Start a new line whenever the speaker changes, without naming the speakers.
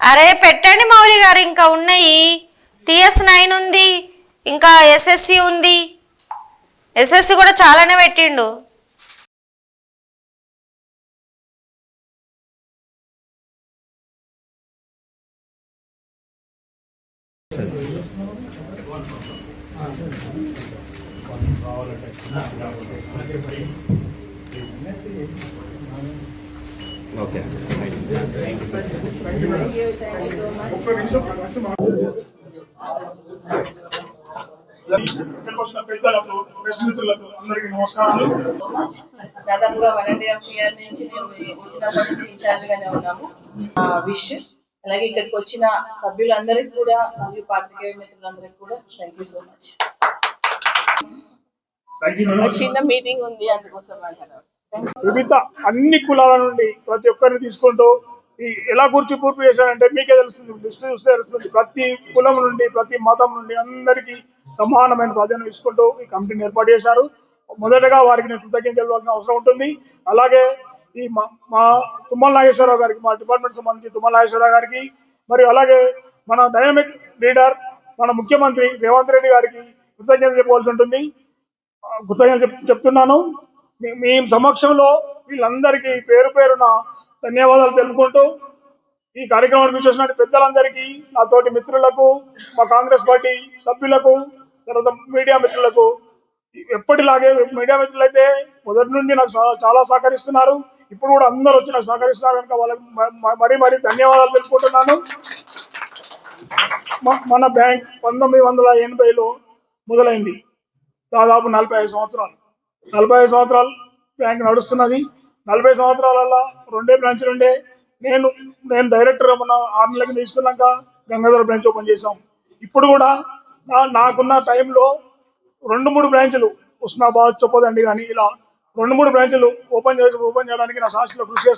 అరే పెట్టండి మౌలి గారు, ఇంకా ఉన్నాయి. TS9 ఉంది, ఇంకా SSC ఉంది. SSC కూడా చాలానే పెట్టిండు.
ఓకే
పెద్దలకు ప్రశ్నితులకు అందరికీ నమస్కారాలు.
దాదాపుగా 1.5 year నుంచి నేను వచ్చినప్పటి నుంచి ఇన్ఛార్జ్ గానే ఉన్నాము. విష్ అలాగే ఇక్కడికి వచ్చిన సభ్యులందరికీ కూడా మరియు పాత్రికేయ మిత్రులందరికీ కూడా థ్యాంక్ యూ సో మచ్. చిన్న మీటింగ్ ఉంది, అందుకోసం అంటారు.
వివిధ అన్ని కులాల నుండి ప్రతి ఒక్కరిని తీసుకుంటూ ఎలా గురించి పూర్తి చేశారంటే మీకే తెలుస్తుంది, లిస్ట్ చూస్తే తెలుస్తుంది. ప్రతి కులం నుండి ప్రతి మతం నుండి అందరికీ సమానమైన ప్రాధాన్యం ఇచ్చుకుంటూ ఈ కమిటీని ఏర్పాటు చేశారు. మొదటగా వారికి నేను కృతజ్ఞతలు తెలపాల్సిన అవసరం ఉంటుంది. అలాగే ఈ మా తుమ్మల నాగేశ్వరరావు గారికి, మా డిపార్ట్మెంట్ సంబంధించి తుమ్మల నాగేశ్వరరావు గారికి, మరియు అలాగే మన డైనమిక్ లీడర్ మన ముఖ్యమంత్రి రేవంత్ రెడ్డి గారికి కృతజ్ఞతలు చెప్పవలసి ఉంటుంది. కృతజ్ఞతలు చెప్తున్నాను. మీ సమక్షంలో వీళ్ళందరికీ పేరు పేరున ధన్యవాదాలు తెలుపుకుంటూ ఈ కార్యక్రమానికి చూసినట్టు పెద్దలందరికీ, నా తోటి మిత్రులకు, మా కాంగ్రెస్ పార్టీ సభ్యులకు, తర్వాత మీడియా మిత్రులకు, ఎప్పటిలాగే మీడియా మిత్రులు అయితే మొదటి నుండి నాకు చాలా సహకరిస్తున్నారు. ఇప్పుడు కూడా అందరూ వచ్చి నాకు సహకరిస్తున్నారు కనుక వాళ్ళకి మరీ ధన్యవాదాలు తెలుపుకుంటున్నాను. మన బ్యాంక్ 1980లో మొదలైంది. దాదాపు 45 సంవత్సరాలు 45 సంవత్సరాలు బ్యాంక్ నడుస్తున్నది. 40 సంవత్సరాలలో 2 బ్రాంచ్లు ఉండే. నేను డైరెక్టర్ మన 6 నెలలకి తీసుకున్నాక గంగాధర బ్రాంచ్ ఓపెన్ చేశాం. ఇప్పుడు కూడా నాకున్న టైంలో 2-3 బ్రాంచ్లు హుస్నాబాద్, చొప్పదండి కానీ ఇలా 2-3 బ్రాంచ్లు ఓపెన్ చేయడానికి నా శాస్త్రంలో కృషి